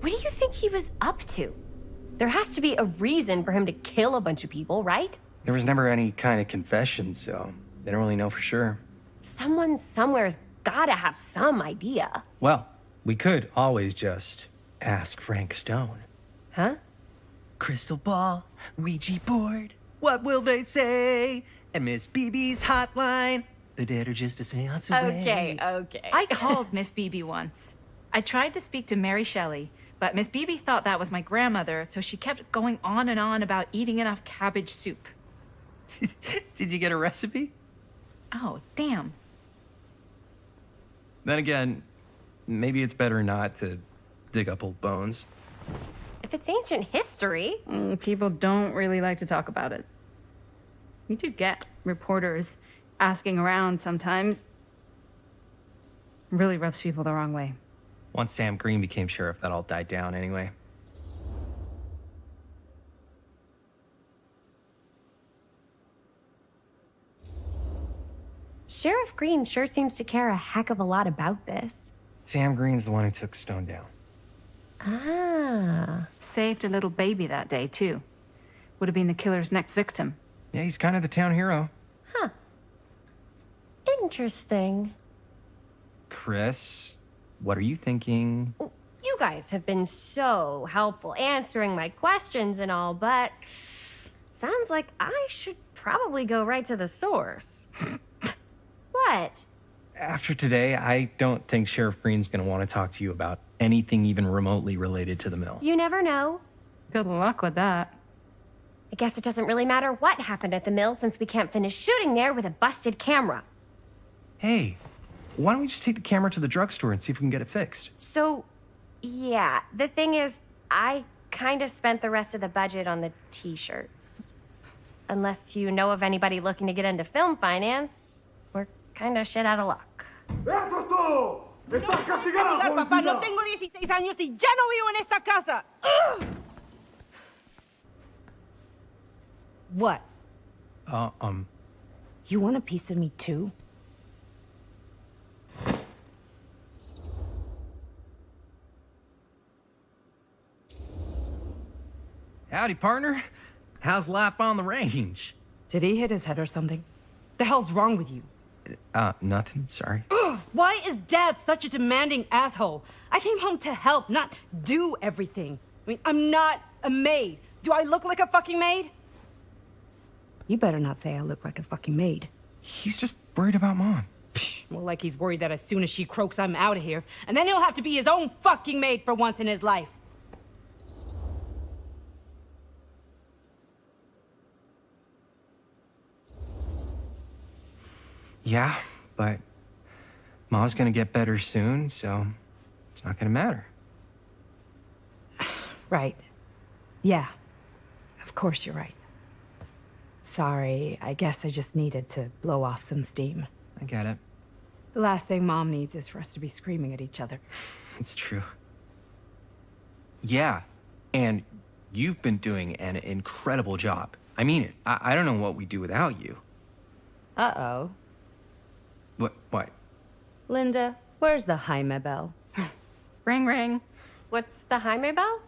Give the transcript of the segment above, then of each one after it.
What do you think he was up to? There has to be a reason for him to kill a bunch of people, right? There was never any kind of confession, so they don't really know for sure. Someone somewhere's gotta have some idea. Well, we could always just ask Frank Stone. Huh? Crystal ball, Ouija board, what will they say? And Miss BB's hotline, the dead are just a seance away. Okay. I called Miss BB once. I tried to speak to Mary Shelley, but Miss BB thought that was my grandmother, so she kept going on and on about eating enough cabbage soup. Did you get a recipe? Oh, damn. Then again, maybe it's better not to dig up old bones. If it's ancient history... People don't really like to talk about it. We do get reporters asking around sometimes. Really rubs people the wrong way. Once Sam Green became sheriff, that all died down anyway. Sheriff Green sure seems to care a heck of a lot about this. Sam Green's the one who took Stone down. Ah. Saved a little baby that day, too. Would have been the killer's next victim. Yeah, he's kind of the town hero. Huh. Interesting. Chris, what are you thinking? You guys have been so helpful answering my questions and all, but... sounds like I should probably go right to the source. What? After today, I don't think Sheriff Green's gonna want to talk to you about anything even remotely related to the mill. You never know. Good luck with that. I guess it doesn't really matter what happened at the mill since we can't finish shooting there with a busted camera. Hey, why don't we just take the camera to the drugstore and see if we can get it fixed? So, yeah, the thing is, I kind of spent the rest of the budget on the t-shirts. Unless you know of anybody looking to get into film finance, we're kind of shit out of luck. ¡Eso es todo! ¡Estás castigado, Papá, no policía! tengo 16 años y ya no vivo en esta casa. ¡Ugh! What? You want a piece of me too? Howdy, partner. How's life on the range? Did he hit his head or something? The hell's wrong with you? Nothing, sorry. Ugh, why is Dad such a demanding asshole? I came home to help, not do everything. I mean, I'm not a maid. Do I look like a fucking maid? You better not say I look like a fucking maid. He's just worried about Mom. More like he's worried that as soon as she croaks, I'm out of here. And then he'll have to be his own fucking maid for once in his life. Yeah, but Mom's gonna get better soon, so it's not gonna matter. Right. Yeah. Of course you're right. Sorry, I guess I just needed to blow off some steam. I get it. The last thing Mom needs is for us to be screaming at each other. It's true. Yeah, and you've been doing an incredible job. I mean it. I don't know what we'd do without you. Uh-oh. What? Linda, where's the Jaime bell? Ring, ring. What's the Jaime bell?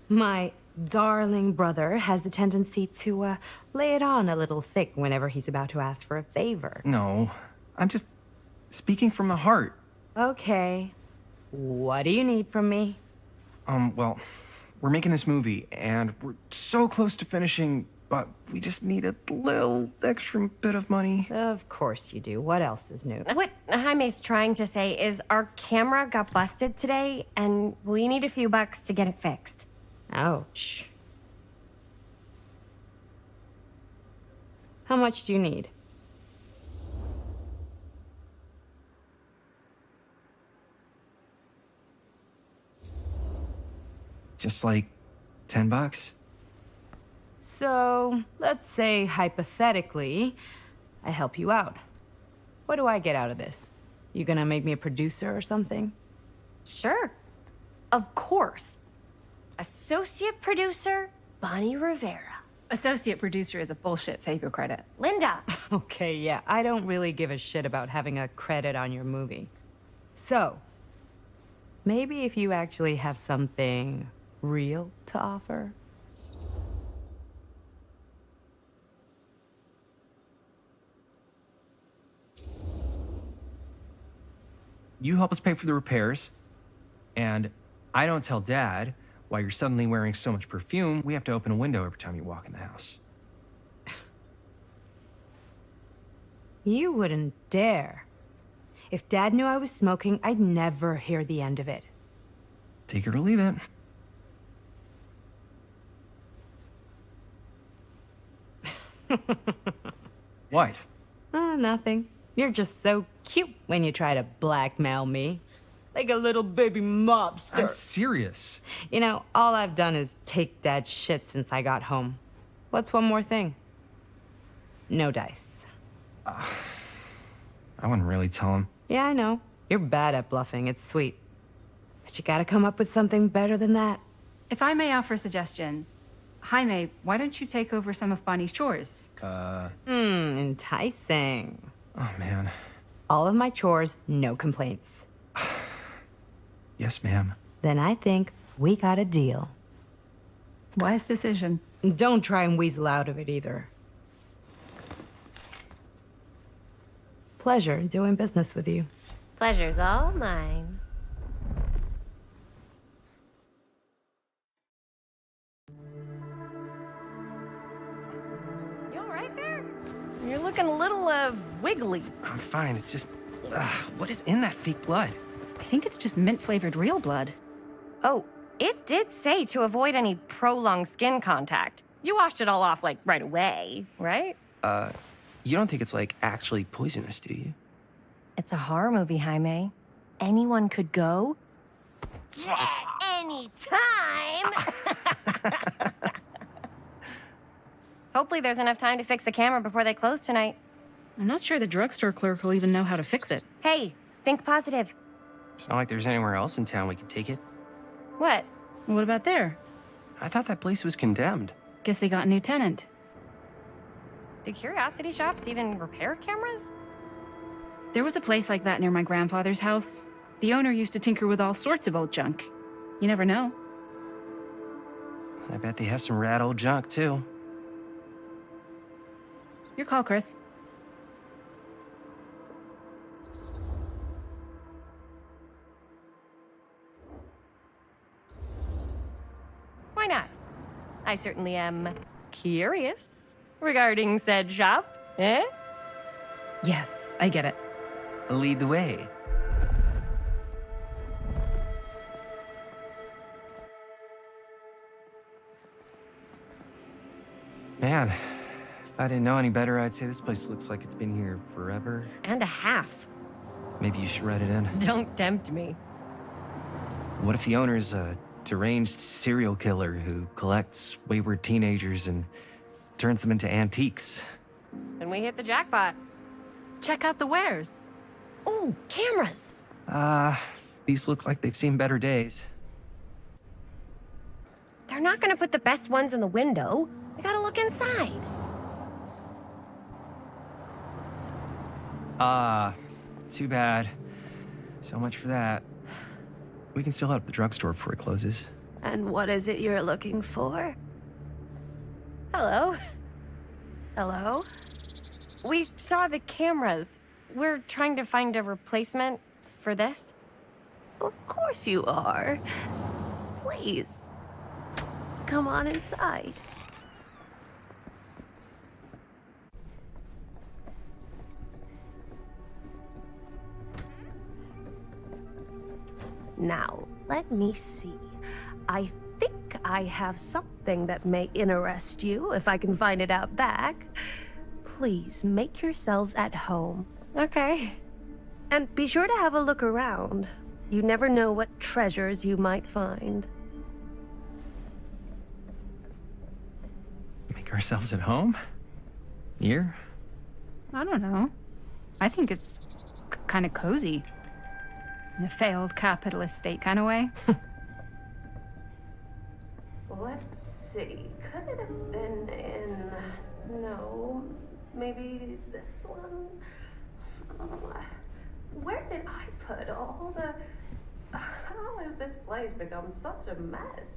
My darling brother has the tendency to, lay it on a little thick whenever he's about to ask for a favor. No, I'm just speaking from the heart. Okay. What do you need from me? Well, we're making this movie, and we're so close to finishing, but we just need a little extra bit of money. Of course you do. What else is new? What Jaime's trying to say is our camera got busted today, and we need a few bucks to get it fixed. Ouch. How much do you need? Just like $10. So, let's say hypothetically, I help you out. What do I get out of this? You gonna make me a producer or something? Sure. Of course. Associate producer, Bonnie Rivera. Associate producer is a bullshit favor credit. Linda. Okay, yeah, I don't really give a shit about having a credit on your movie. So, Maybe if you actually have something real to offer. You help us pay for the repairs, and I don't tell Dad why you're suddenly wearing so much perfume. We have to open a window every time you walk in the house. You wouldn't dare. If Dad knew I was smoking, I'd never hear the end of it. Take it or leave it. What? Nothing. You're just so cute when you try to blackmail me. Like a little baby mobster. I'm serious. You know, all I've done is take Dad's shit since I got home. What's one more thing? No dice. I wouldn't really tell him. Yeah, I know. You're bad at bluffing. It's sweet. But you gotta come up with something better than that. If I may offer a suggestion, Jaime, why don't you take over some of Bonnie's chores? Enticing. Oh, man. All of my chores, no complaints. Yes, ma'am. Then I think we got a deal. Wise decision. Don't try and weasel out of it either. Pleasure doing business with you. Pleasure's all mine. You all right there? You're looking a little, wiggly. I'm fine. It's just... what is in that fake blood? I think it's just mint-flavored real blood. Oh, it did say to avoid any prolonged skin contact. You washed it all off, like, right away, right? You don't think it's, like, actually poisonous, do you? It's a horror movie, Jaime. Anyone could go. Yeah, anytime! Hopefully there's enough time to fix the camera before they close tonight. I'm not sure the drugstore clerk will even know how to fix it. Hey, think positive. It's not like there's anywhere else in town we could take it. What? What about there? I thought that place was condemned. Guess they got a new tenant. Do curiosity shops even repair cameras? There was a place like that near my grandfather's house. The owner used to tinker with all sorts of old junk. You never know. I bet they have some rad old junk, too. Your call, Chris. Why not? I certainly am curious regarding said shop, eh? Yes, I get it. Lead the way. Man, if I didn't know any better, I'd say this place looks like it's been here forever. And a half. Maybe you should write it in. Don't tempt me. What if the owner's a deranged serial killer who collects wayward teenagers and turns them into antiques? Then we hit the jackpot. Check out the wares. Ooh, cameras! These look like they've seen better days. They're not gonna put the best ones in the window. We gotta look inside. Too bad. So much for that. We can still head up the drugstore before it closes. And what is it you're looking for? Hello. Hello? We saw the cameras. We're trying to find a replacement for this. Of course you are. Please. Come on inside. Now, let me see. I think I have something that may interest you, if I can find it out back. Please make yourselves at home. Okay. And be sure to have a look around. You never know what treasures you might find. Make ourselves at home? Here? I don't know. I think it's kind of cozy. In a failed capitalist state kind of way. Let's see. Could it have been in... No. Maybe this one? Where did I put all the... How has this place become such a mess?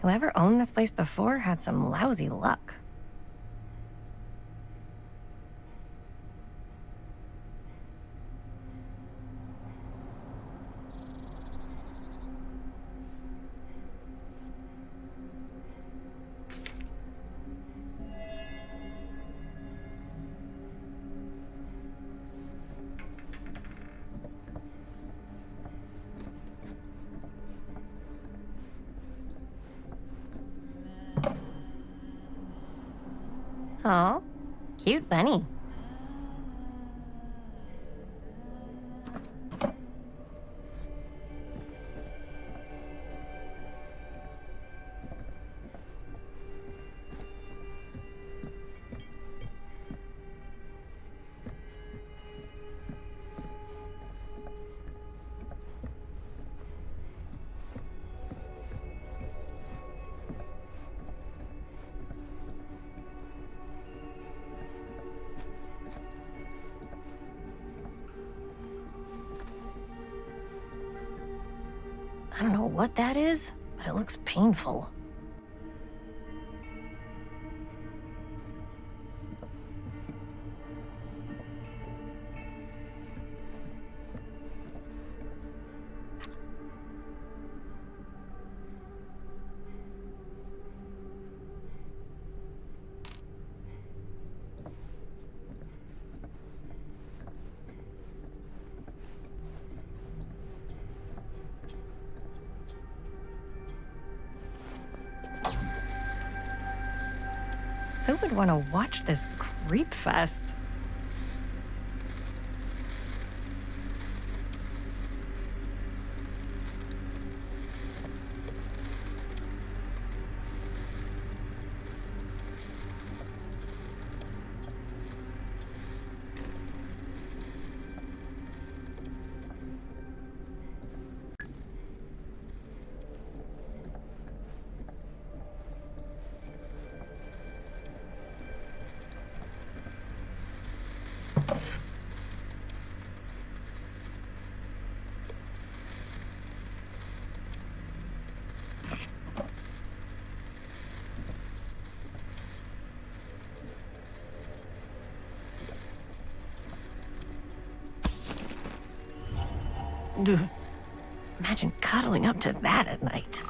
Whoever owned this place before had some lousy luck. Aw, cute bunny. I don't know what that is, but it looks painful. Who would want to watch this creep fest? Imagine cuddling up to that at night.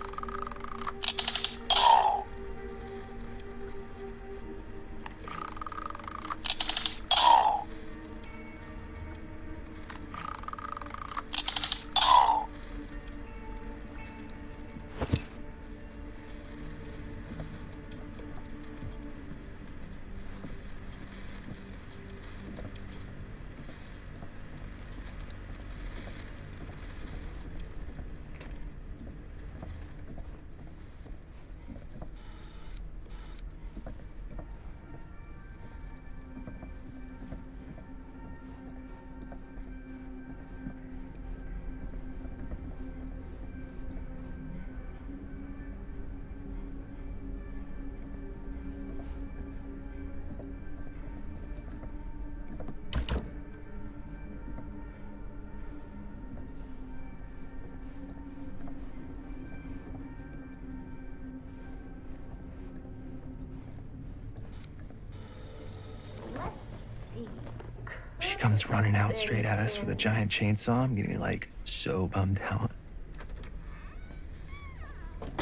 She comes running out straight at us with a giant chainsaw. I'm getting like so bummed out.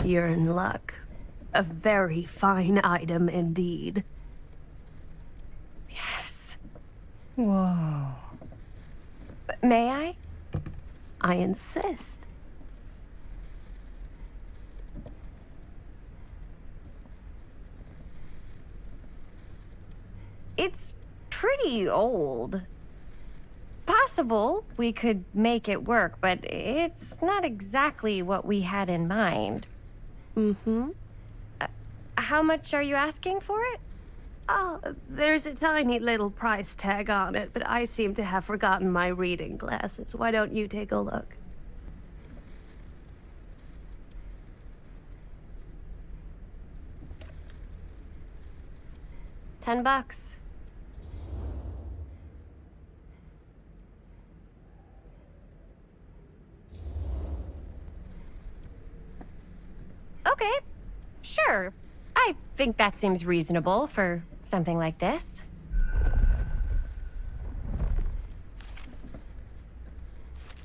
You're in luck. A very fine item indeed. Yes. Whoa. May I? I insist. It's pretty old. Possible we could make it work, but it's not exactly what we had in mind. Mm-hmm. How much are you asking for it? Oh, there's a tiny little price tag on it, but I seem to have forgotten my reading glasses. Why don't you take a look? $10. Okay, sure. I think that seems reasonable for something like this.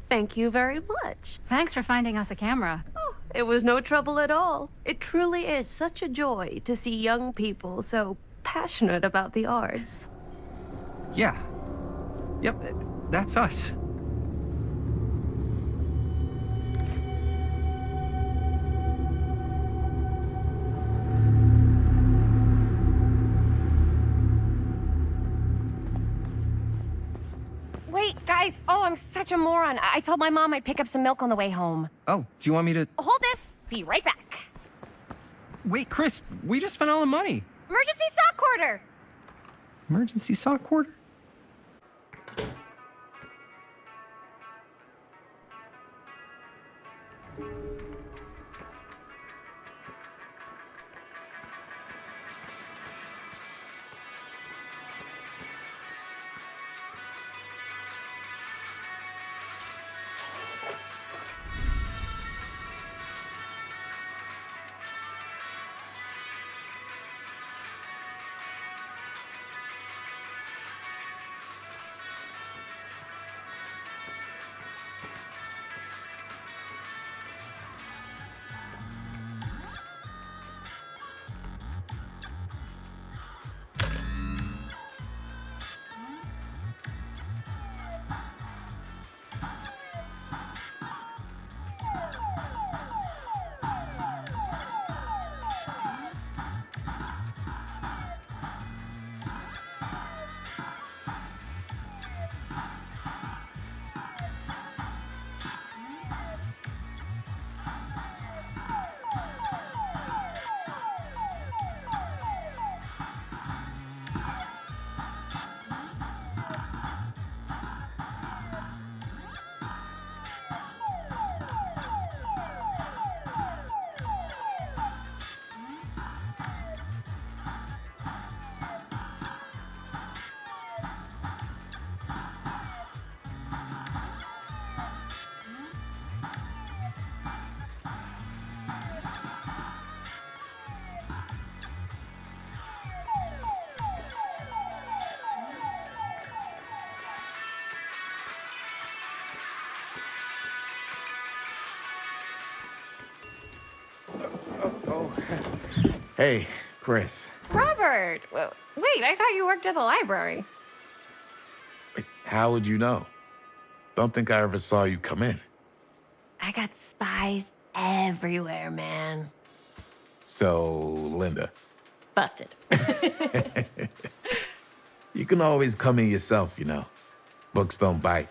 Thank you very much. Thanks for finding us a camera. Oh, it was no trouble at all. It truly is such a joy to see young people so passionate about the arts. Yeah. Yep, that's us. Wait, guys. Oh, I'm such a moron. I told my mom I'd pick up some milk on the way home. Oh, do you want me to... Hold this. Be right back. Wait, Chris, we just spent all the money. Emergency sock order. Emergency sock quarter? Hey, Chris. Robert! Wait, I thought you worked at the library. Wait, how would you know? Don't think I ever saw you come in. I got spies everywhere, man. So, Linda. Busted. You can always come in yourself, you know. Books don't bite.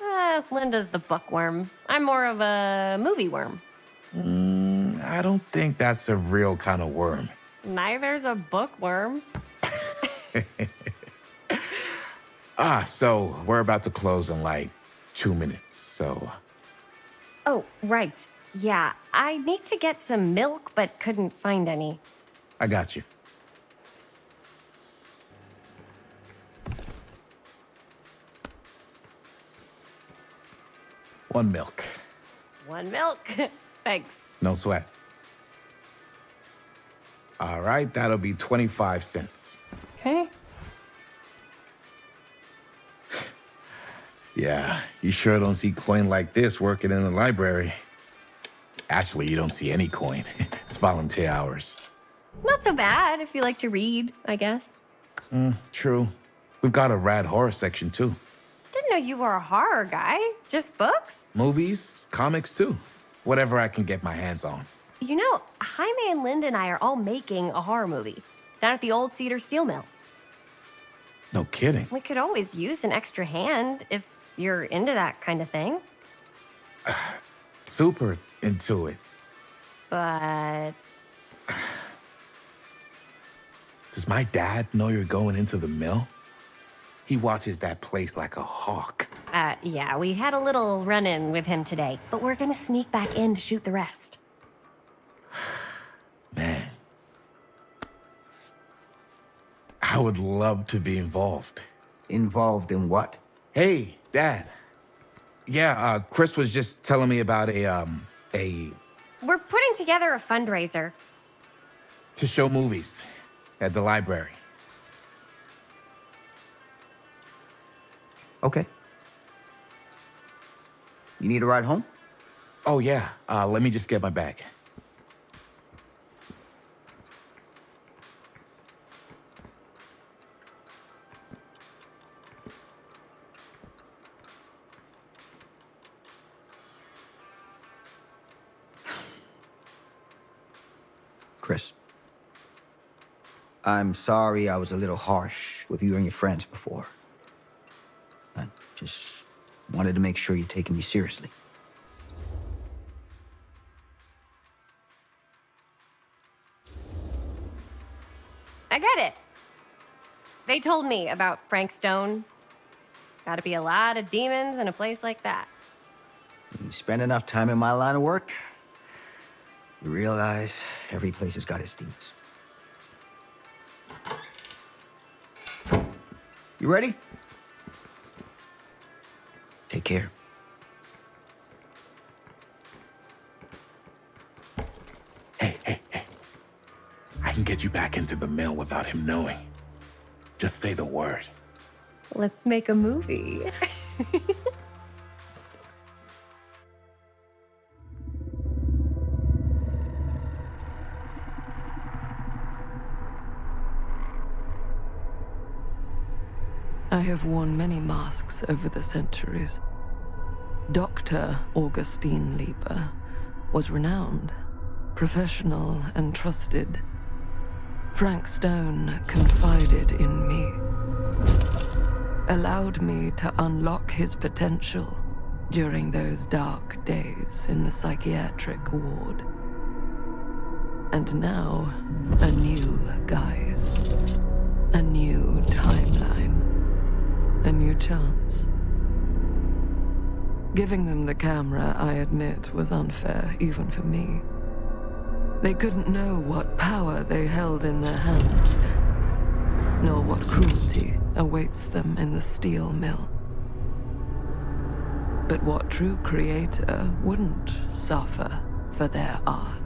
Linda's the bookworm. I'm more of a movie worm. I don't think that's a real kind of worm. Neither's a bookworm. So we're about to close in like 2 minutes, so... Oh, right. Yeah, I need to get some milk, but couldn't find any. I got you. One milk. One milk. Thanks. No sweat. All right, that'll be 25 cents. Okay. Yeah, you sure don't see coin like this working in the library. Actually, you don't see any coin. It's volunteer hours. Not so bad if you like to read, I guess. True. We've got a rad horror section, too. Didn't know you were a horror guy. Just books? Movies, comics, too. Whatever I can get my hands on. You know, Jaime and Linda and I are all making a horror movie down at the old Cedar Steel Mill. No kidding. We could always use an extra hand if you're into that kind of thing. Super into it. But Does my dad know you're going into the mill? He watches that place like a hawk. Yeah, we had a little run-in with him today, but we're gonna sneak back in to shoot the rest. Man. I would love to be involved. Involved in what? Hey, Dad. Yeah, Chris was just telling me about a... We're putting together a fundraiser. to show movies at the library. Okay. You need a ride home? Oh, yeah. Let me just get my bag. Chris. I'm sorry I was a little harsh with you and your friends before. I just wanted to make sure you're taking me seriously. I get it. They told me about Frank Stone. Gotta be a lot of demons in a place like that. You spend enough time in my line of work, you realize every place has got its demons. You ready? Take care. Hey. I can get you back into the mill without him knowing. Just say the word. Let's make a movie. I have worn many masks over the centuries. Dr. Augustine Lieber was renowned, professional, and trusted. Frank Stone confided in me, allowed me to unlock his potential during those dark days in the psychiatric ward. And now, a new guise, a new timeline. A new chance. Giving them the camera, I admit, was unfair, even for me. They couldn't know what power they held in their hands, nor what cruelty awaits them in the steel mill. But what true creator wouldn't suffer for their art?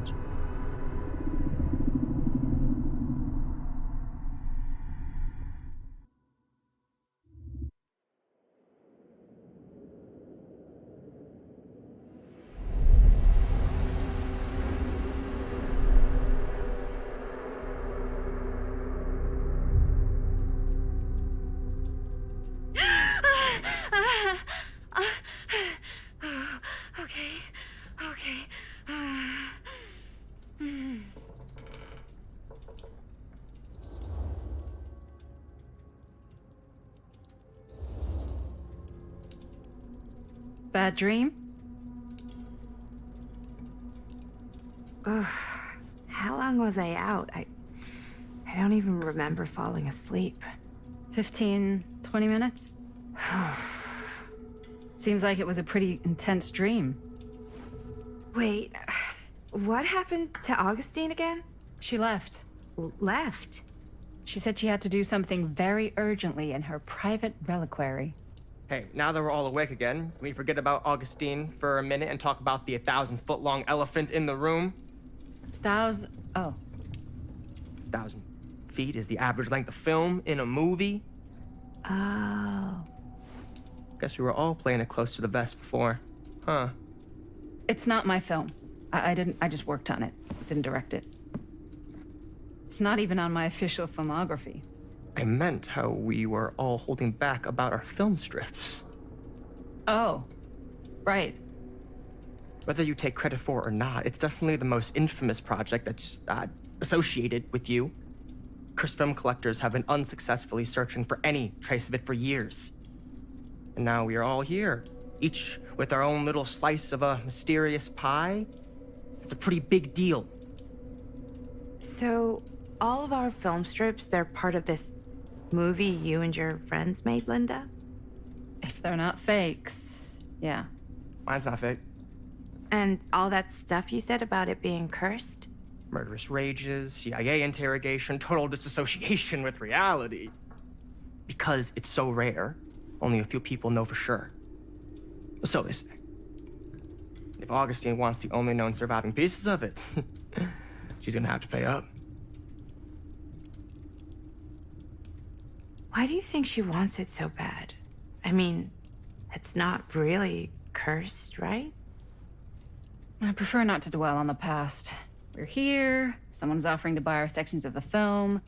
Bad dream? Ugh. How long was I out? I don't even remember falling asleep. 15, 20 minutes? Seems like it was a pretty intense dream. Wait, what happened to Augustine again? She left. Left? She said she had to do something very urgently in her private reliquary. Hey, now that we're all awake again, can we forget about Augustine for a minute and talk about the 1,000-foot-long elephant in the room? 1,000 feet is the average length of film in a movie. Oh. Guess we were all playing it close to the vest before, huh? It's not my film. I just worked on it. Didn't direct it. It's not even on my official filmography. I meant how we were all holding back about our film strips. Oh, right. Whether you take credit for it or not, it's definitely the most infamous project that's associated with you. Cursed film collectors have been unsuccessfully searching for any trace of it for years. And now we are all here, each with our own little slice of a mysterious pie. It's a pretty big deal. So, all of our film strips, they're part of this movie you and your friends made, Linda? If they're not fakes, yeah. Mine's not fake. And all that stuff you said about it being cursed? Murderous rages, CIA interrogation, total disassociation with reality. Because it's so rare, only a few people know for sure. So they say. If Augustine wants the only known surviving pieces of it, she's gonna have to pay up. Why do you think she wants it so bad? I mean, it's not really cursed, right? I prefer not to dwell on the past. We're here, someone's offering to buy our sections of the film.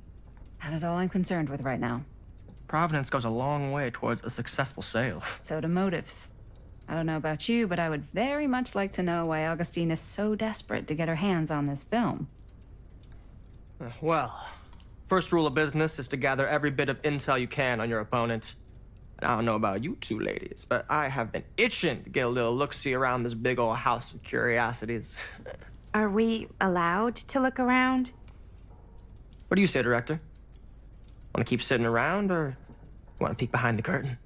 That is all I'm concerned with right now. Providence goes a long way towards a successful sale. So do motives. I don't know about you, but I would very much like to know why Augustine is so desperate to get her hands on this film. Well, first rule of business is to gather every bit of intel you can on your opponent. And I don't know about you two ladies, but I have been itching to get a little look-see around this big old house of curiosities. Are we allowed to look around? What do you say, director? Want to keep sitting around, or want to peek behind the curtain?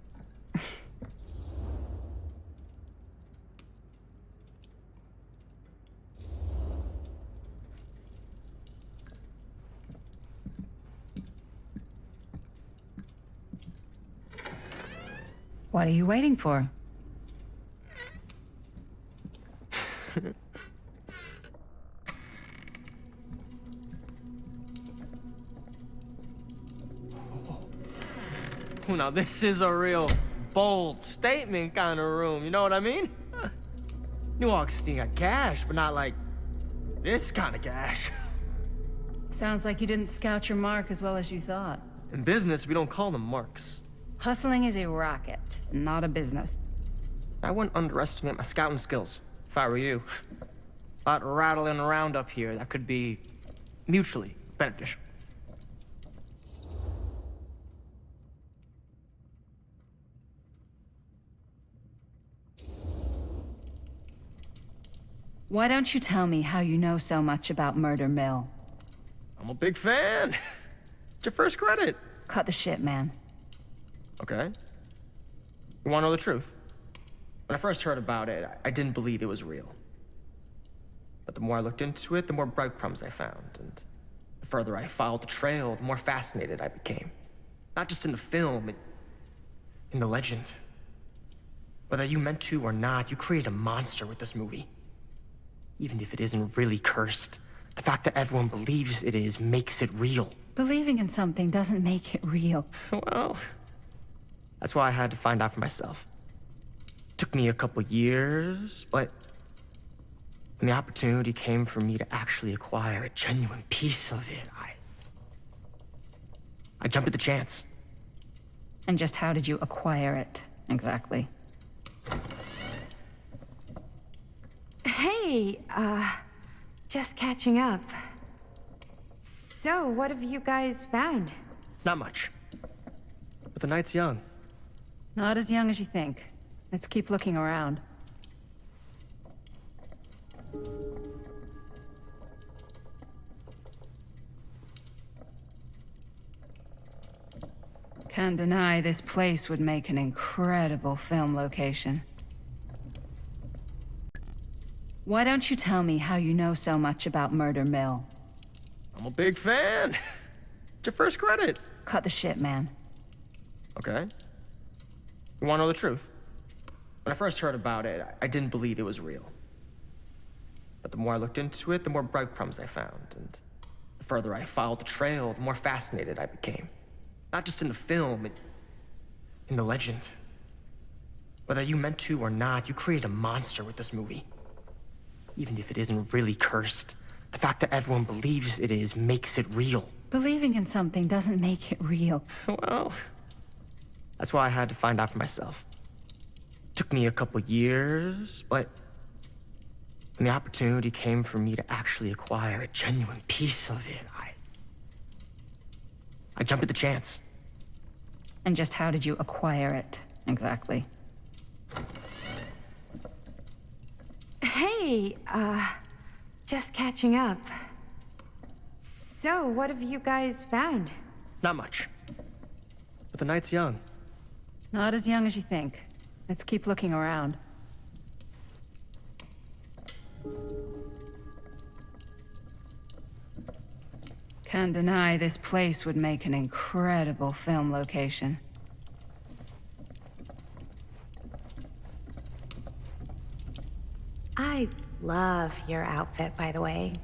What are you waiting for? Now this is a real bold statement kind of room, you know what I mean? New Augustine got cash, but not like this kind of cash. Sounds like you didn't scout your mark as well as you thought. In business, we don't call them marks. Hustling is a racket, not a business. I wouldn't underestimate my scouting skills, if I were you. A lot rattling around up here that could be mutually beneficial. Why don't you tell me how you know so much about Murder Mill? I'm a big fan. It's your first credit. Cut the shit, man. Okay. You want to know the truth? When I first heard about it, I didn't believe it was real. But the more I looked into it, the more breadcrumbs I found. And the further I followed the trail, the more fascinated I became. Not just in the film, in the legend. Whether you meant to or not, you created a monster with this movie. Even if it isn't really cursed, the fact that everyone believes it is makes it real. Believing in something doesn't make it real. Well, that's why I had to find out for myself. Took me a couple years, but when the opportunity came for me to actually acquire a genuine piece of it, I jumped at the chance. And just how did you acquire it, exactly? Hey, just catching up. So, what have you guys found? Not much. But the night's young. Not as young as you think. Let's keep looking around. Can't deny this place would make an incredible film location. Why don't you tell me how you know so much about Murder Mill? I'm a big fan. It's your first credit. Cut the shit, man. Okay. You wanna know the truth? When I first heard about it, I didn't believe it was real. But the more I looked into it, the more breadcrumbs I found, and the further I followed the trail, the more fascinated I became. Not just in the film, in the legend. Whether you meant to or not, you created a monster with this movie. Even if it isn't really cursed, the fact that everyone believes it is makes it real. Believing in something doesn't make it real. Well, that's why I had to find out for myself. Took me a couple years, but when the opportunity came for me to actually acquire a genuine piece of it, I jumped at the chance. And just how did you acquire it, exactly? Hey, just catching up. So, what have you guys found? Not much. But the night's young. Not as young as you think. Let's keep looking around. Can't deny this place would make an incredible film location. I love your outfit, by the way.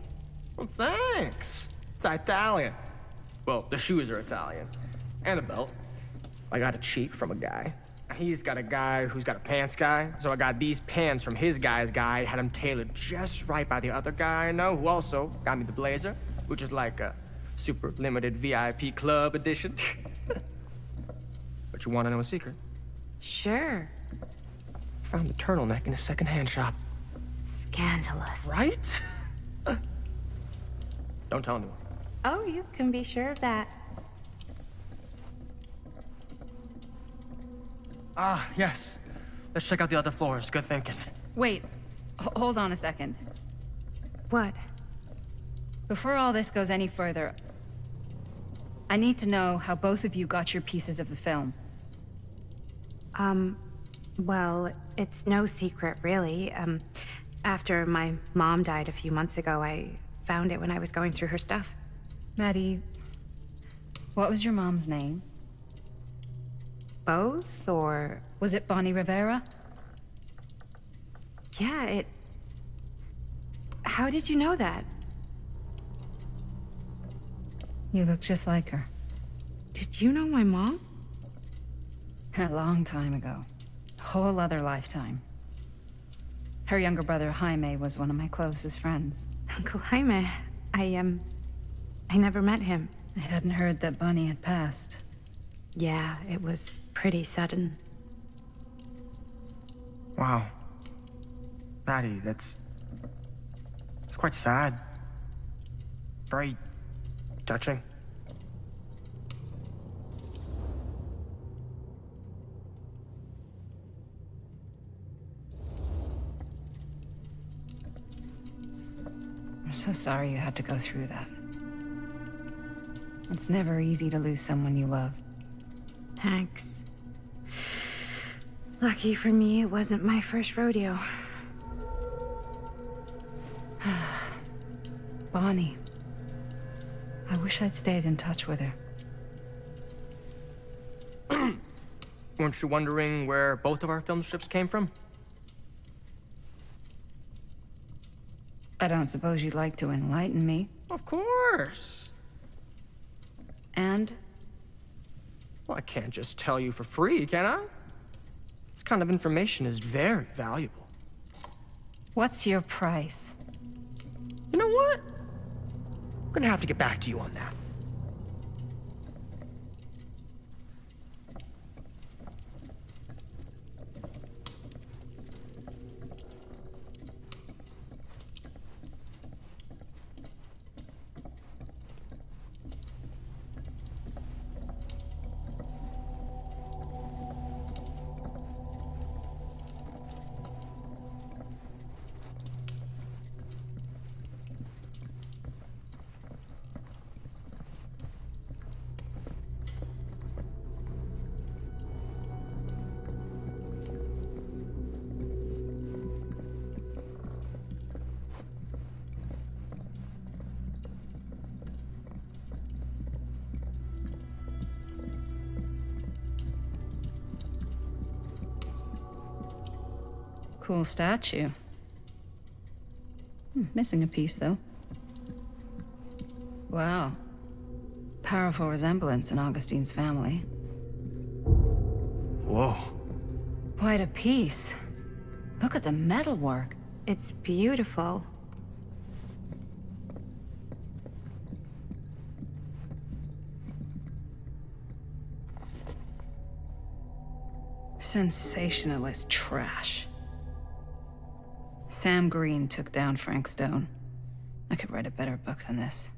Well, thanks. It's Italian. Well, the shoes are Italian. And the belt. I got it cheap from a guy. He's got a guy who's got a pants guy, so I got these pants from his guy's guy, had them tailored just right by the other guy I know, who also got me the blazer, which is like a super limited VIP club edition. But you want to know a secret? Sure. Found the turtleneck in a secondhand shop. Scandalous. Right? Don't tell anyone. Oh, you can be sure of that. Ah, yes. Let's check out the other floors. Good thinking. Wait, hold on a second. What? Before all this goes any further, I need to know how both of you got your pieces of the film. Well, it's no secret, really. After my mom died a few months ago, I found it when I was going through her stuff. Maddie, what was your mom's name? Both, or... Was it Bonnie Rivera? Yeah, How did you know that? You look just like her. Did you know my mom? A long time ago. A whole other lifetime. Her younger brother, Jaime, was one of my closest friends. Uncle Jaime. I never met him. I hadn't heard that Bonnie had passed. Yeah, it was pretty sudden. Wow. Maddie, it's quite sad. Very touching. I'm so sorry you had to go through that. It's never easy to lose someone you love. Thanks. Lucky for me, it wasn't my first rodeo. Bonnie. I wish I'd stayed in touch with her. Weren't you wondering where both of our film strips came from? I don't suppose you'd like to enlighten me. Of course. And? Well, I can't just tell you for free, can I? This kind of information is very valuable. What's your price? You know what? I'm gonna have to get back to you on that. Cool statue. Missing a piece, though. Wow. Powerful resemblance in Augustine's family. Whoa. Quite a piece. Look at the metalwork. It's beautiful. Sensationalist trash. Sam Green took down Frank Stone. I could write a better book than this.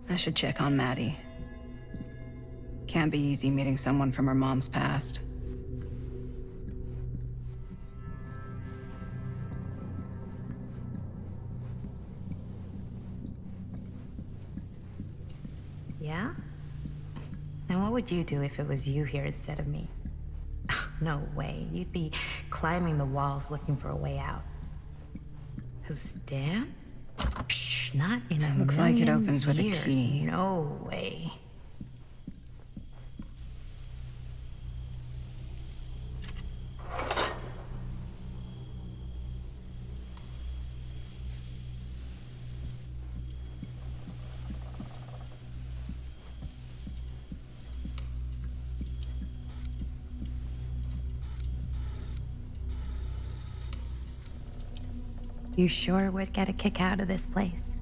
I should check on Maddie. Can't be easy meeting someone from her mom's past. Yeah? Now what would you do if it was you here instead of me? No way. You'd be climbing the walls looking for a way out. Who's Dan? Psh, not in a Looks like it million opens with a years. key. No way. You sure would get a kick out of this place.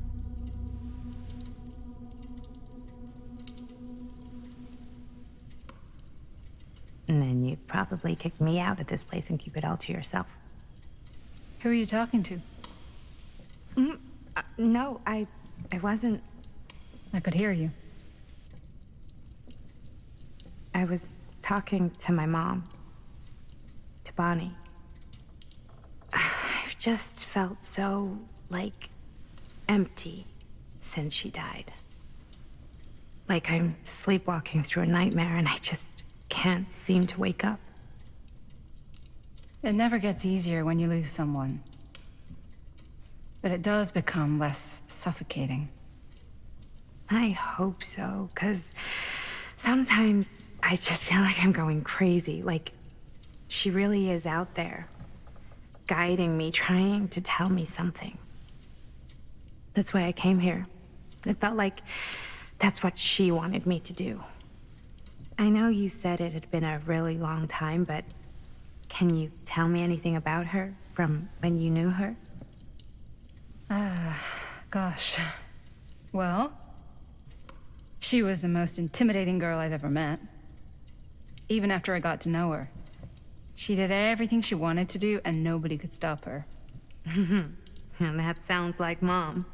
And then you'd probably kick me out of this place and keep it all to yourself. Who are you talking to? No, I wasn't. I could hear you. I was talking to my mom. To Bonnie. I've just felt so, like, empty since she died. Like I'm sleepwalking through a nightmare and I just can't seem to wake up. It never gets easier when you lose someone. But it does become less suffocating. I hope so, because sometimes I just feel like I'm going crazy. Like, she really is out there, guiding me, trying to tell me something. That's why I came here. It felt like that's what she wanted me to do. I know you said it had been a really long time, but can you tell me anything about her from when you knew her? Gosh. Well, she was the most intimidating girl I've ever met. Even after I got to know her. She did everything she wanted to do, and nobody could stop her. And that sounds like Mom.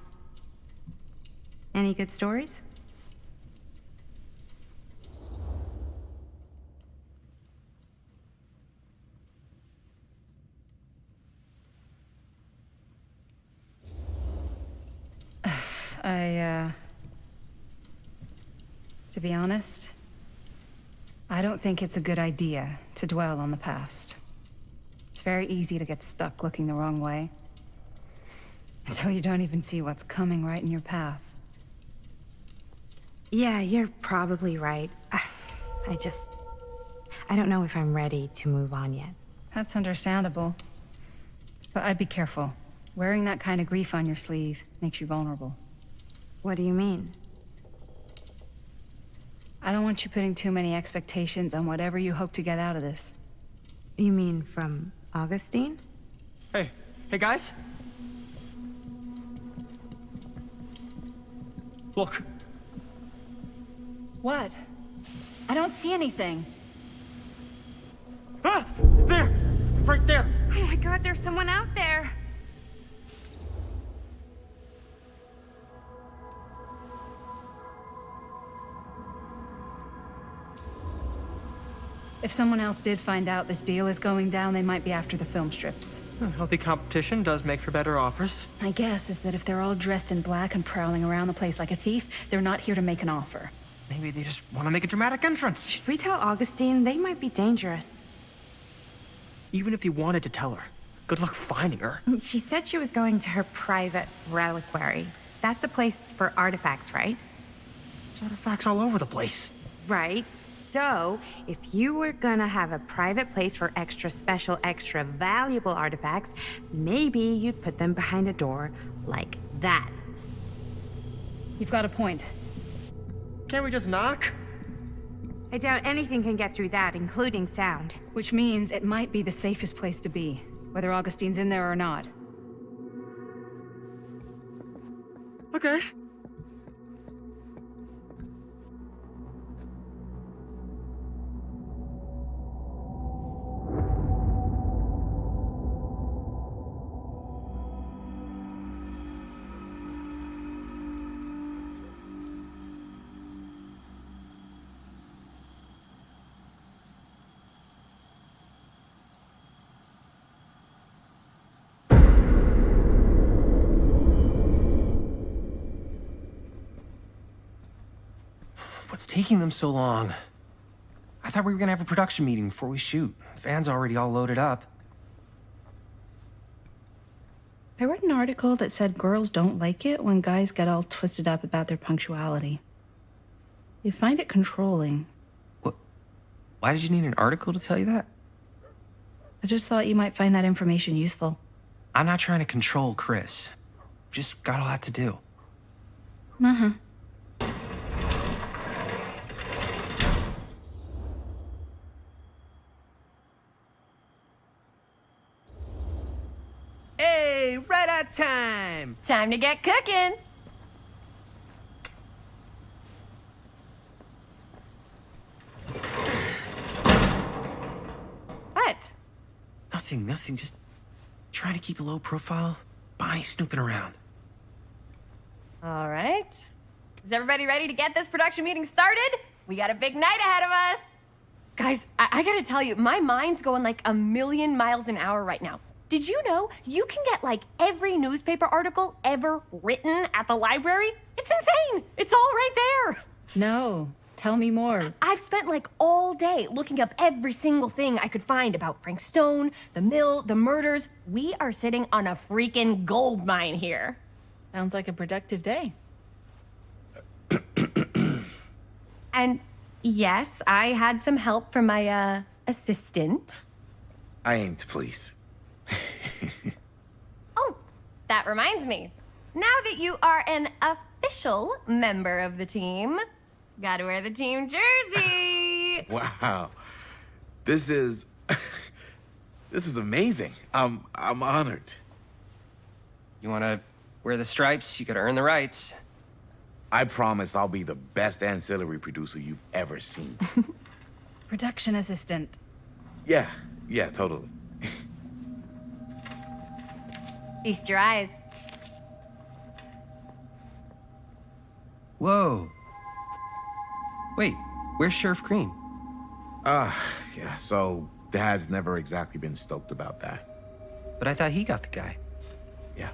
Any good stories? To be honest, I don't think it's a good idea to dwell on the past. It's very easy to get stuck looking the wrong way. Until you don't even see what's coming right in your path. Yeah, you're probably right. I don't know if I'm ready to move on yet. That's understandable. But I'd be careful. Wearing that kind of grief on your sleeve makes you vulnerable. What do you mean? I don't want you putting too many expectations on whatever you hope to get out of this. You mean from Augustine? Hey guys. Look. What? I don't see anything. Ah! There! Right there! Oh my god, there's someone out there! If someone else did find out this deal is going down, they might be after the film strips. Healthy competition does make for better offers. My guess is that if they're all dressed in black and prowling around the place like a thief, they're not here to make an offer. Maybe they just want to make a dramatic entrance. Should we tell Augustine? They might be dangerous. Even if you wanted to tell her, good luck finding her. She said she was going to her private reliquary. That's a place for artifacts, right? There's artifacts all over the place. Right. So, if you were gonna have a private place for extra special, extra valuable artifacts, maybe you'd put them behind a door like that. You've got a point. Can't we just knock? I doubt anything can get through that, including sound. Which means it might be the safest place to be, whether Augustine's in there or not. Okay. What's taking them so long? I thought we were gonna have a production meeting before we shoot. The van's already all loaded up. I read an article that said girls don't like it when guys get all twisted up about their punctuality. They find it controlling. What? Why did you need an article to tell you that? I just thought you might find that information useful. I'm not trying to control Chris. Just got a lot to do. Uh-huh. Hey, right on time! Time to get cooking. What? Nothing. Just trying to keep a low profile. Bonnie snooping around. All right. Is everybody ready to get this production meeting started? We got a big night ahead of us. Guys, I gotta tell you, my mind's going like a million miles an hour right now. Did you know you can get like every newspaper article ever written at the library? It's insane. It's all right there. No, tell me more. I've spent like all day looking up every single thing I could find about Frank Stone, the mill, the murders. We are sitting on a freaking gold mine here. Sounds like a productive day. And yes, I had some help from my assistant. I aim to please. Oh, that reminds me. Now that you are an official member of the team, gotta wear the team jersey. Wow. This is this is amazing. I'm honored. You wanna wear the stripes? You gotta earn the rights. I promise I'll be the best ancillary producer you've ever seen. Production assistant. Yeah, totally. Feast your eyes. Whoa. Wait, where's Sheriff Green? Yeah, so Dad's never exactly been stoked about that. But I thought he got the guy. Yeah.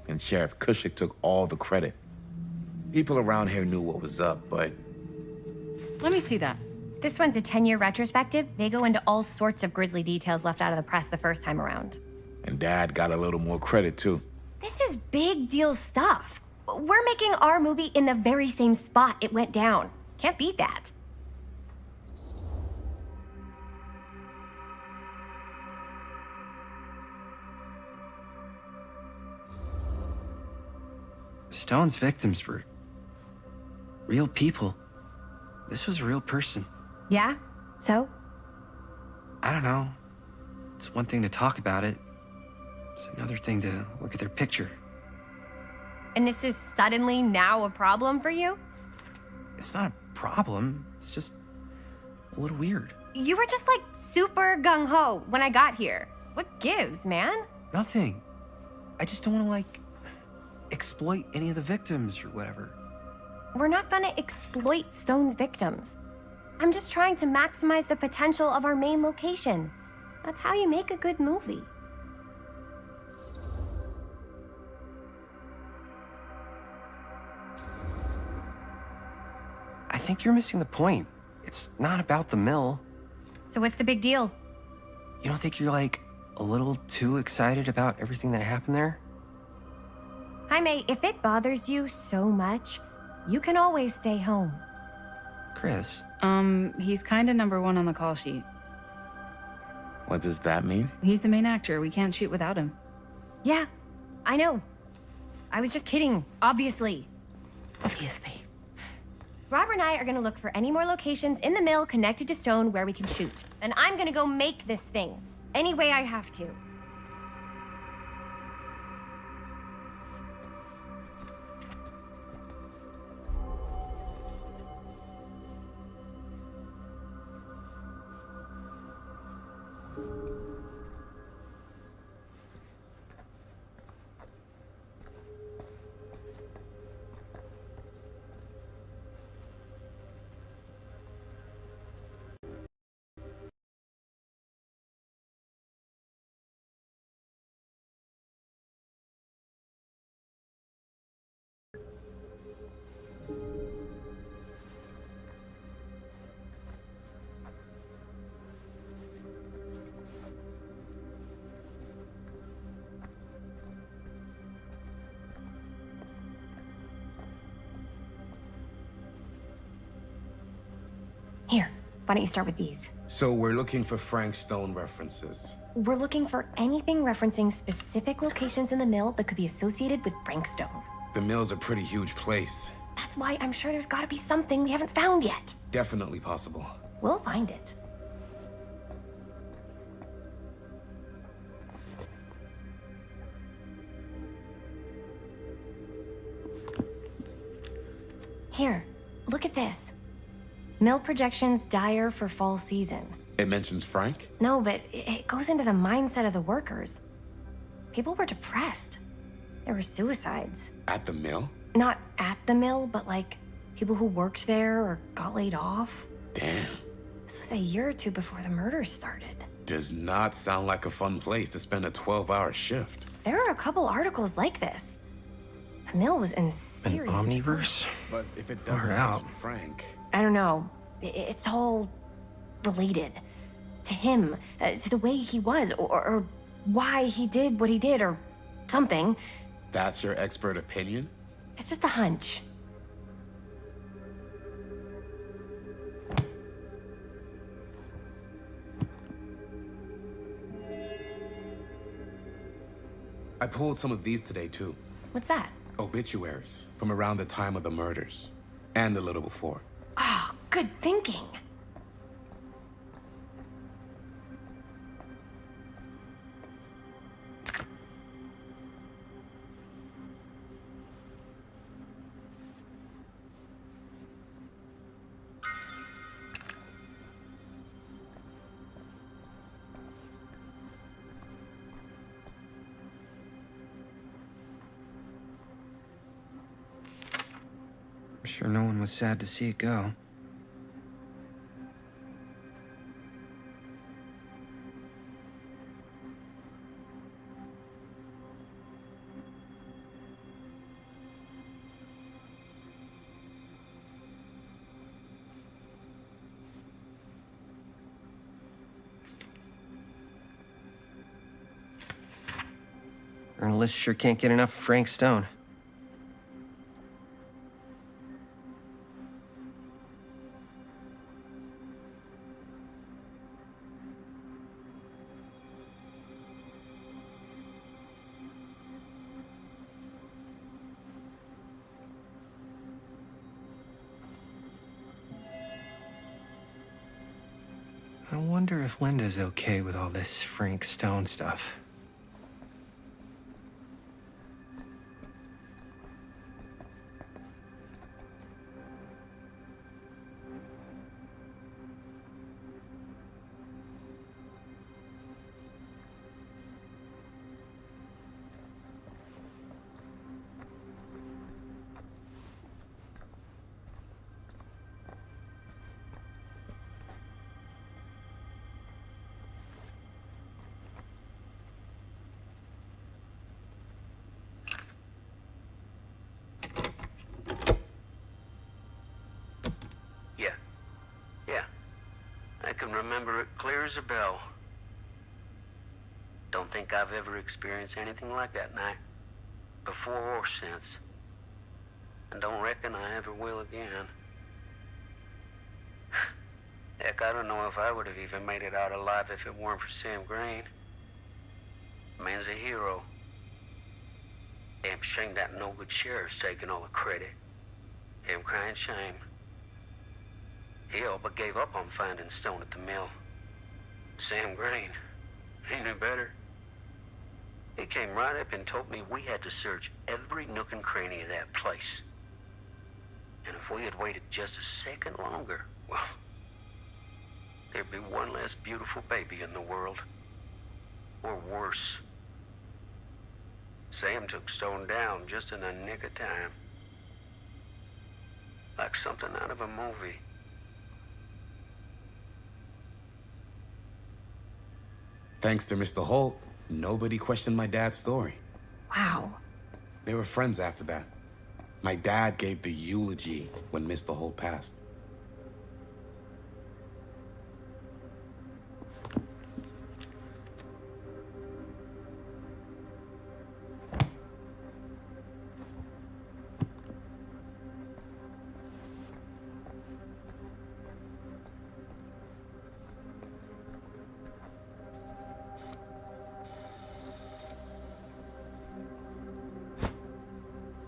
And Sheriff Cushik took all the credit. People around here knew what was up, but... Let me see that. This one's a 10-year retrospective. They go into all sorts of grisly details left out of the press the first time around. And Dad got a little more credit, too. This is big deal stuff. We're making our movie in the very same spot it went down. Can't beat that. Stone's victims were real people. This was a real person. Yeah? So? I don't know. It's one thing to talk about it. It's another thing to look at their picture. And this is suddenly now a problem for you? It's not a problem. It's just a little weird. You were just like super gung-ho when I got here. What gives, man? Nothing. I just don't want to, like, exploit any of the victims or whatever. We're not gonna exploit Stone's victims. I'm just trying to maximize the potential of our main location. That's how you make a good movie. I think you're missing the point. It's not about the mill. So what's the big deal? You don't think you're, like, a little too excited about everything that happened there? Jaime, if it bothers you so much, you can always stay home. Chris? He's kinda #1 on the call sheet. What does that mean? He's the main actor. We can't shoot without him. Yeah, I know. I was just kidding, obviously. Obviously. Robert and I are gonna look for any more locations in the mill connected to Stone where we can shoot. And I'm gonna go make this thing, any way I have to. Here, why don't you start with these? So we're looking for Frank Stone references. We're looking for anything referencing specific locations in the mill that could be associated with Frank Stone. The mill's a pretty huge place. That's why I'm sure there's gotta be something we haven't found yet. Definitely possible. We'll find it. Here, look at this. Mill projections dire for fall season. It mentions Frank? No, but it goes into the mindset of the workers. People were depressed. There were suicides. At the mill? Not at the mill, but like people who worked there or got laid off. Damn. This was a year or two before the murders started. Does not sound like a fun place to spend a 12-hour shift. There are a couple articles like this. The mill was in serious... An omniverse? But if it Far doesn't out. mention Frank... I don't know. It's all related. To him, to the way he was, or why he did what he did, or something. That's your expert opinion? It's just a hunch. I pulled some of these today, too. What's that? Obituaries from around the time of the murders. And a little before. Oh, good thinking. I'm sure no one was sad to see it go. Journalists sure can't get enough of Frank Stone. I wonder if Linda's okay with all this Frank Stone stuff. I can remember it clear as a bell. Don't think I've ever experienced anything like that night, before or since. And don't reckon I ever will again. Heck, I don't know if I would have even made it out alive if it weren't for Sam Green. Man's a hero. Damn shame that no-good sheriff's taking all the credit. Damn crying shame. He all but gave up on finding Stone at the mill. Sam Green, he knew better. He came right up and told me we had to search every nook and cranny of that place. And if we had waited just a second longer, well, there'd be one less beautiful baby in the world. Or worse. Sam took Stone down just in the nick of time. Like something out of a movie. Thanks to Mr. Holt, nobody questioned my dad's story. Wow. They were friends after that. My dad gave the eulogy when Mr. Holt passed.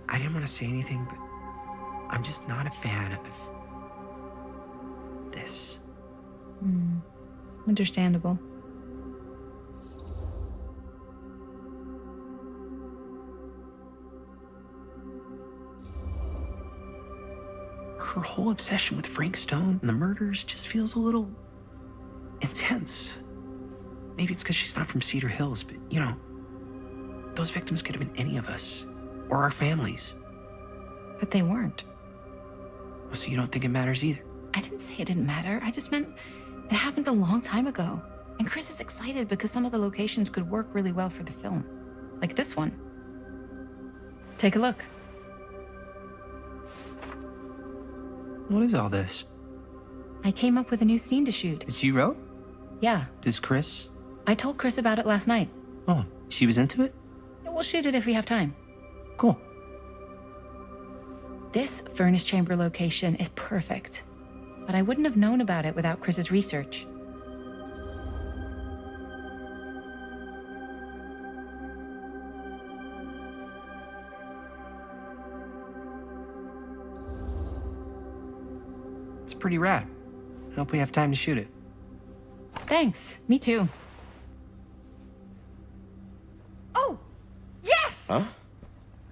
I didn't want to say anything, but I'm just not a fan of this. Understandable. Her whole obsession with Frank Stone and the murders just feels a little intense. Maybe it's because she's not from Cedar Hills, but you know, those victims could have been any of us. Or our families. But they weren't. So you don't think it matters either? I didn't say it didn't matter. I just meant it happened a long time ago. And Chris is excited because some of the locations could work really well for the film. Like this one. Take a look. What is all this? I came up with a new scene to shoot. That you wrote? Yeah. Does Chris? I told Chris about it last night. Oh, she was into it? We'll shoot it if we have time. Cool. This furnace chamber location is perfect. But I wouldn't have known about it without Chris's research. It's pretty rad. I hope we have time to shoot it. Thanks. Me too. Oh! Yes! Huh?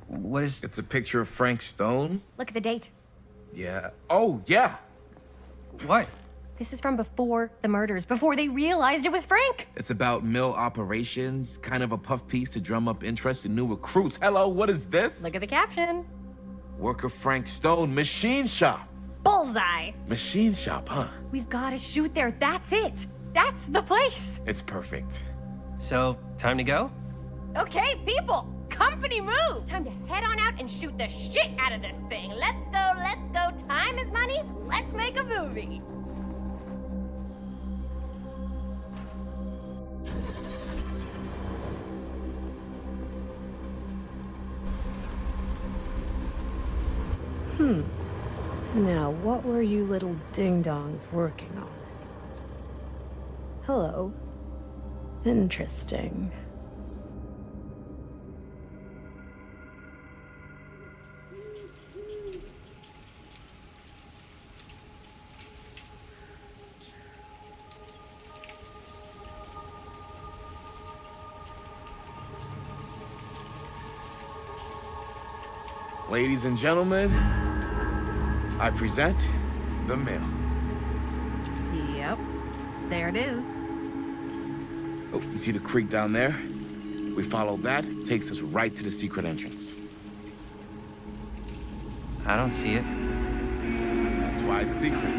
What is... It's a picture of Frank Stone? Look at the date. Yeah. Oh, yeah. What? This is from before the murders, before they realized it was Frank. It's about mill operations, kind of a puff piece to drum up interest in new recruits. Hello, what is this? Look at the caption. Worker Frank Stone, machine shop. Bullseye. Machine shop, huh? We've got to shoot there. That's it. That's the place. It's perfect. So, time to go? Okay, people. Company move. Time to head on out and shoot the shit out of this thing. Let's go, let's go. Time is money. Let's make a movie. Now, what were you little ding-dongs working on? Hello. Interesting. Ladies and gentlemen, I present the mill. Yep. There it is. Oh, you see the creek down there? We follow that, takes us right to the secret entrance. I don't see it. That's why it's secret.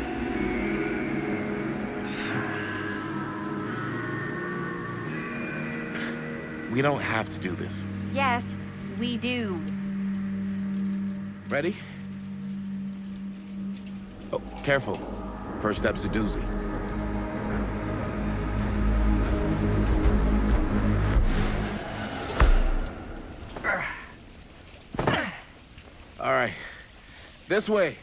We don't have to do this. Yes, we do. Ready? Oh, careful. First step's a doozy. All right. This way.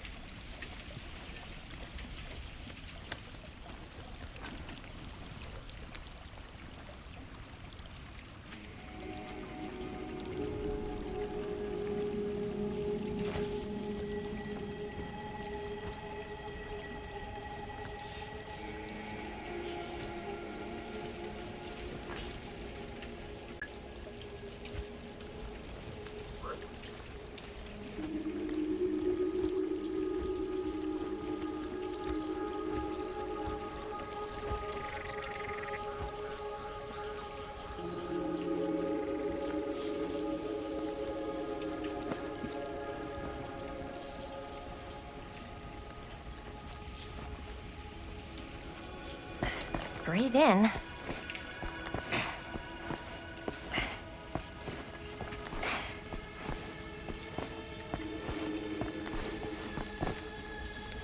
Breathe in. I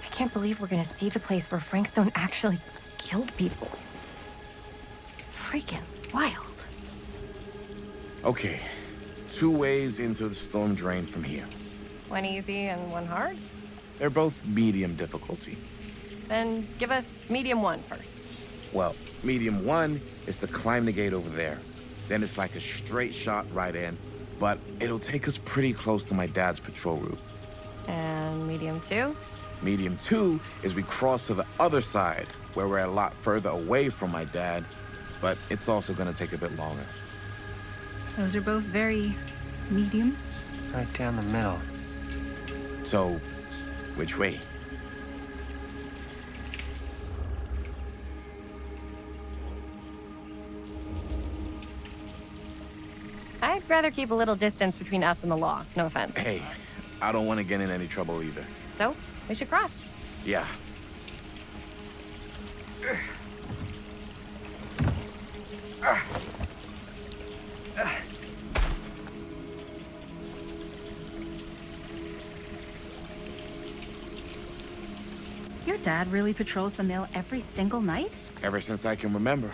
can't believe we're gonna see the place where Frank Stone actually killed people. Freaking wild. Okay. 2 ways into the storm drain from here. One easy and one hard? They're both medium difficulty. Then give us medium one first. Well, medium 1 is to climb the gate over there. Then it's like a straight shot right in, but it'll take us pretty close to my dad's patrol route. And medium 2? Medium 2 is we cross to the other side, where we're a lot further away from my dad, but it's also gonna take a bit longer. Those are both very medium. Right down the middle. So, which way? I'd rather keep a little distance between us and the law, no offense. Hey, I don't want to get in any trouble either. So, we should cross. Yeah. Your dad really patrols the mill every single night? Ever since I can remember.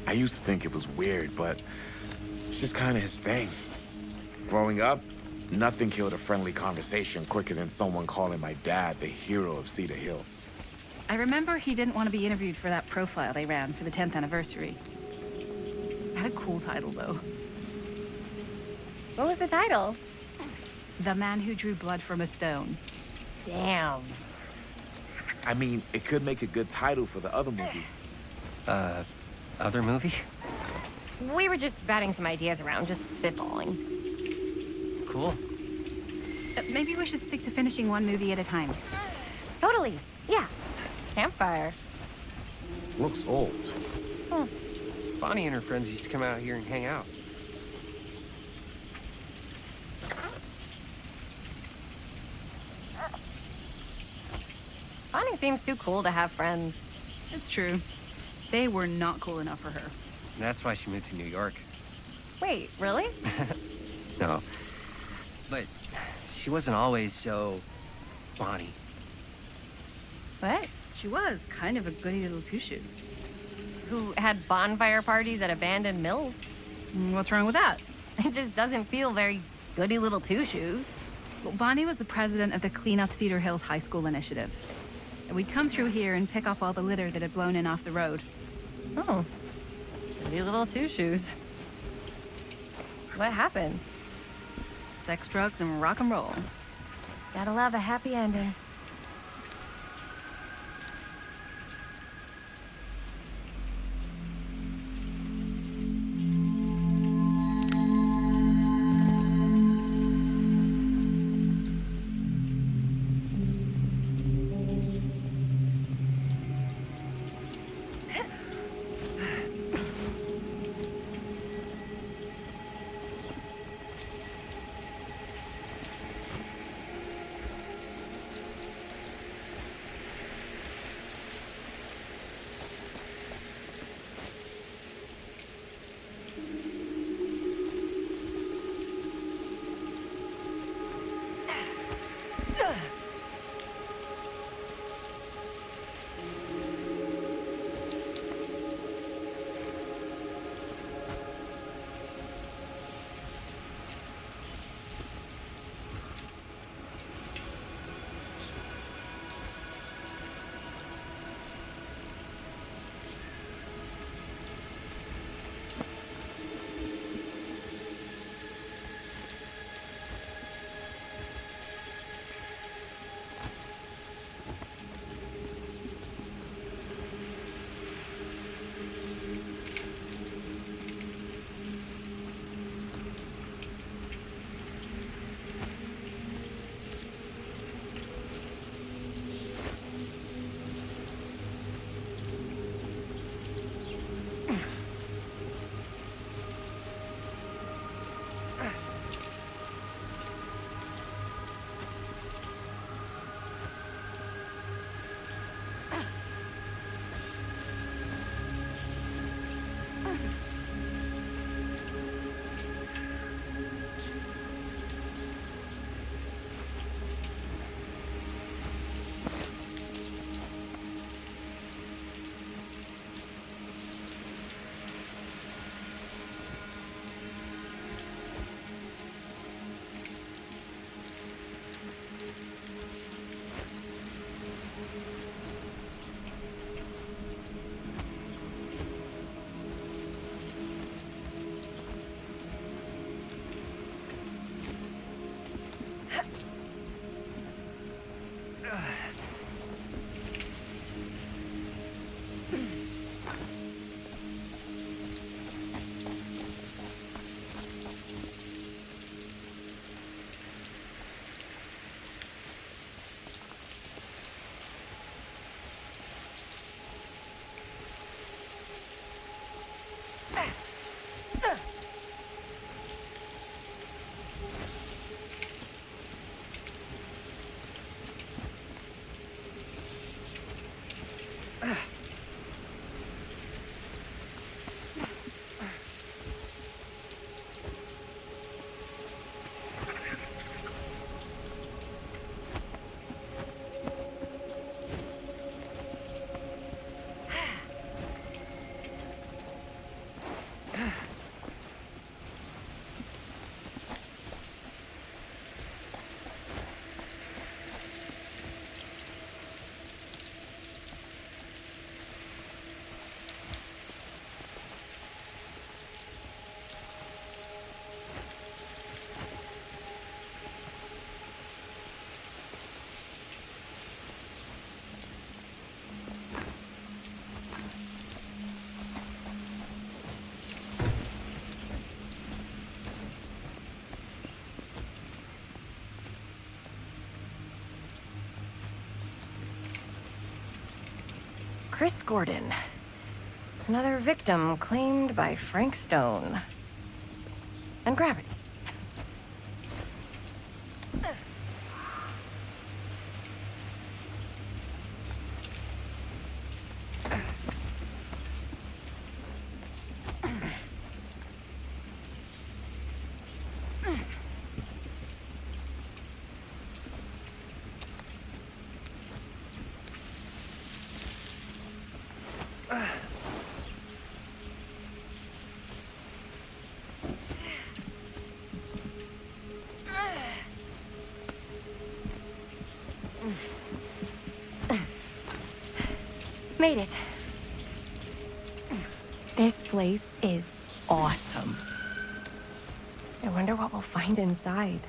I used to think it was weird, but it's just kind of his thing. Growing up, nothing killed a friendly conversation quicker than someone calling my dad the hero of Cedar Hills. I remember he didn't want to be interviewed for that profile they ran for the 10th anniversary. Had a cool title, though. What was the title? The Man Who Drew Blood from a Stone. Damn. I mean, it could make a good title for the other movie. Other movie? We were just batting some ideas around, just spitballing. Cool. Maybe we should stick to finishing one movie at a time. Totally. Yeah. Campfire. Looks old. Bonnie and her friends used to come out here and hang out. Bonnie seems too cool to have friends. It's true. They were not cool enough for her. And that's why she moved to New York. Wait, really? No. But she wasn't always so Bonnie. What? She was kind of a goody little two-shoes. Who had bonfire parties at abandoned mills? What's wrong with that? It just doesn't feel very goody little two-shoes. Well, Bonnie was the president of the Clean Up Cedar Hills High School initiative. And we'd come through here and pick up all the litter that had blown in off the road. Oh. Pretty little two-shoes. What happened? Sex, drugs, and rock and roll. Gotta love a happy ending. Chris Gordon. Another victim claimed by Frank Stone. And gravity. Made it. This place is awesome. I wonder what we'll find inside.